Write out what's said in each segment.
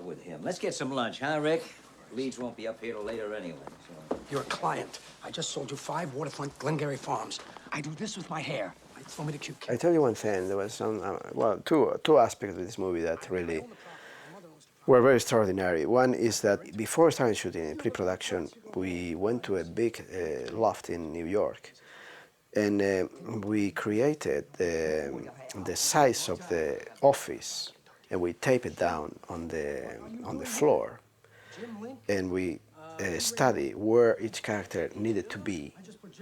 with him. Let's get some lunch, huh, Rick? Leeds won't be up here till later anyway, so... You're a client. I just sold you 5 waterfront Glengarry farms. I do this with my hair. Throw me the cute kid. I tell you one thing, there was some, well, two aspects of this movie that really were very extraordinary. One is that before starting shooting in pre-production, we went to a big loft in New York, and we created the size of the office, and we taped it down on the floor, and we studied where each character needed to be,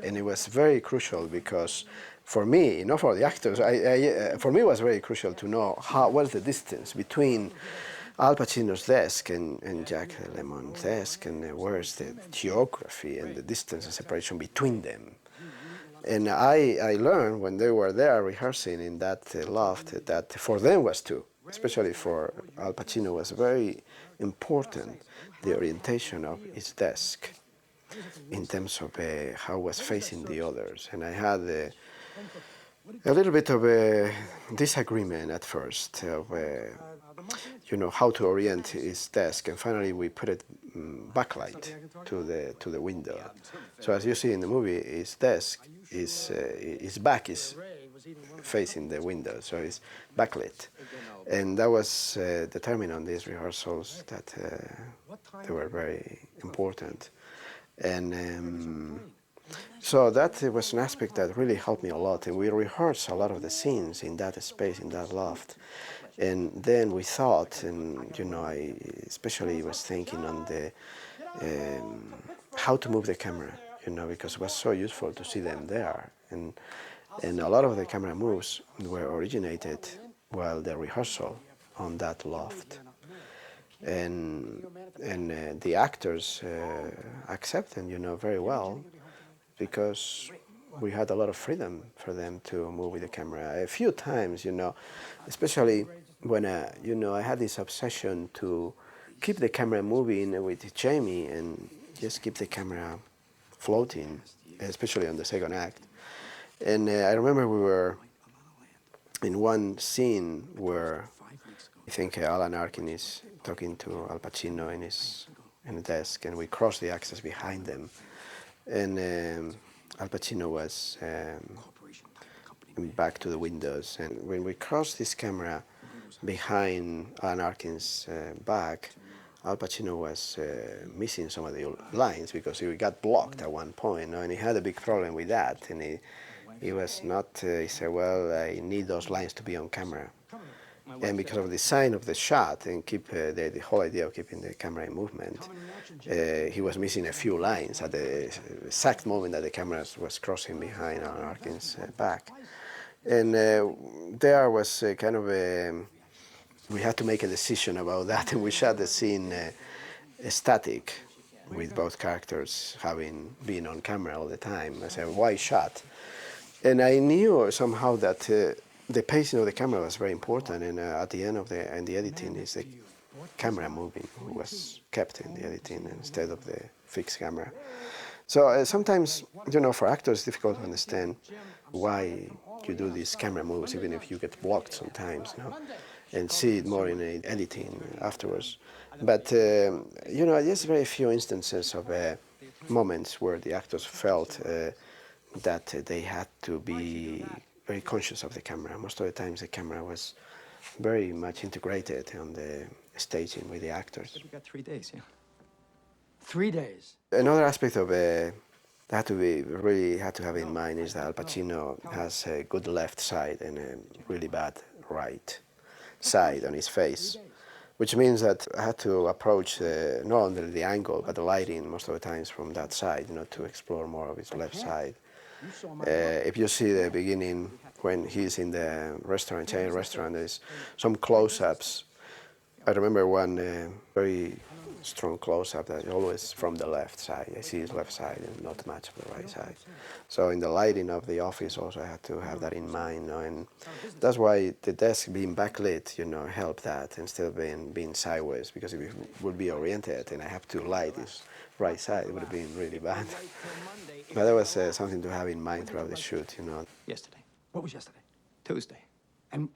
and it was very crucial because for me, not for the actors, for me it was very crucial to know what's the distance between Al Pacino's desk and Jack Lemmon's desk, and where's the geography and the distance and separation between them. And I learned when they were there rehearsing in that loft that for them was too, especially for Al Pacino, was very important, the orientation of his desk in terms of how it was facing the others. And I had a little bit of a disagreement at first of, how to orient his desk, and finally we put it backlight to the window. So as you see in the movie, his desk his back is facing the window, so it's backlit, and that was determined on these rehearsals that they were very important, and. So that was an aspect that really helped me a lot, and we rehearsed a lot of the scenes in that space, in that loft. And then we thought, and I especially was thinking on the how to move the camera, because it was so useful to see them there. And a lot of the camera moves were originated while the rehearsal on that loft. And the actors accepted, very well, because we had a lot of freedom for them to move with the camera. A few times, especially when, I had this obsession to keep the camera moving with Jamie and just keep the camera floating, especially on the second act. And I remember we were in one scene where I think Alan Arkin is talking to Al Pacino in the desk, and we crossed the axis behind them. And Al Pacino was back to the windows. And when we crossed this camera behind Alan Arkin's back, Al Pacino was missing some of the lines because he got blocked at one point, and he had a big problem with that. And he was not, he said, well, I need those lines to be on camera. And because of the design of the shot and keep the whole idea of keeping the camera in movement, he was missing a few lines at the exact moment that the camera was crossing behind Alan Arkin's back. And there was kind of we had to make a decision about that, and we shot the scene static, with both characters having been on camera all the time. I said, why shot? And I knew somehow that the pacing of the camera was very important, and at the end of the editing is the camera moving was kept in the editing instead of the fixed camera. So sometimes, for actors it's difficult to understand why you do these camera moves, even if you get blocked sometimes, and see it more in the editing afterwards. But, there's very few instances of moments where the actors felt that they had to be very conscious of the camera. Most of the times the camera was very much integrated on the staging with the actors. We've got 3 days, yeah. 3 days. Another aspect of that really had to have in mind is that Al Pacino has a good left side and a really bad right side on his face, which means that I had to approach not only the angle but the lighting most of the times from that side, to explore more of his left side. If you see the beginning when he's in the restaurant, chain restaurant, there's some close-ups. I remember one very strong close-up that always from the left side. I see his left side and not much of the right side. So in the lighting of the office also I had to have that in mind, and that's why the desk being backlit, helped that instead of being sideways, because if it would be oriented and I have to light this right side, it would have been really bad. But that was something to have in mind throughout the shoot, Yesterday. What was yesterday? Tuesday. And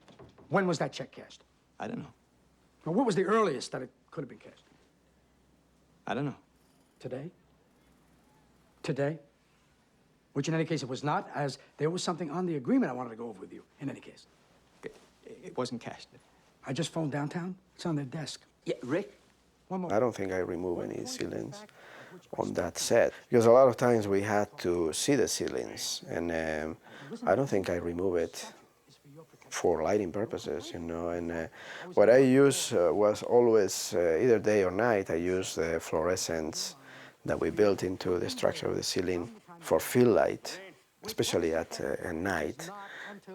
when was that check cashed? I don't know. Now, what was the earliest that it could have been cast? I don't know. Today? Today? Which, in any case, it was not, as there was something on the agreement I wanted to go over with you, in any case. It wasn't cashed. I just phoned downtown. It's on their desk. Yeah, Rick? One more. I don't think I remove any ceilings on that set because a lot of times we had to see the ceilings, and I don't think I remove it for lighting purposes, you know. And what I use was always either day or night. I use the fluorescents that we built into the structure of the ceiling for field light, especially at night.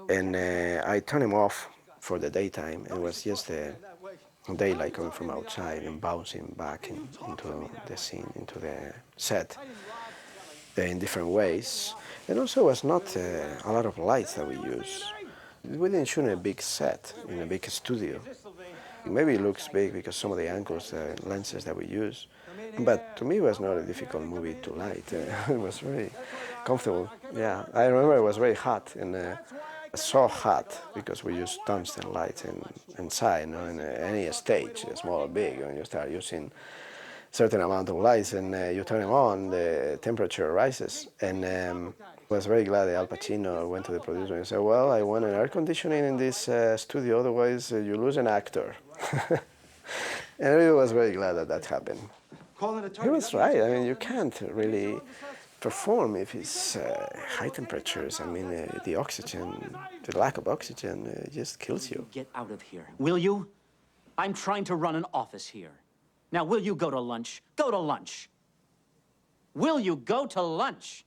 And I turn them off for the daytime. It was just the daylight coming from outside and bouncing back into the scene, into the set in different ways. And also it was not a lot of lights that we use. We didn't shoot in a big set, in a big studio. Maybe it looks big because some of the angles, lenses that we use. But to me it was not a difficult movie to light. It was very comfortable. Yeah, I remember it was very hot, and so hot because we use tungsten lights inside, you know, in any stage, small or big. When you start using certain amount of lights and you turn them on, the temperature rises. And I was very glad that Al Pacino went to the producer and said, well, I want an air conditioning in this studio, otherwise you lose an actor. And I was very glad that that happened. He was right. I mean, you can't really perform if it's high temperatures. I mean, the oxygen, the lack of oxygen just kills you. Get out of here, will you? I'm trying to run an office here. Now, will you go to lunch? Go to lunch. Will you go to lunch?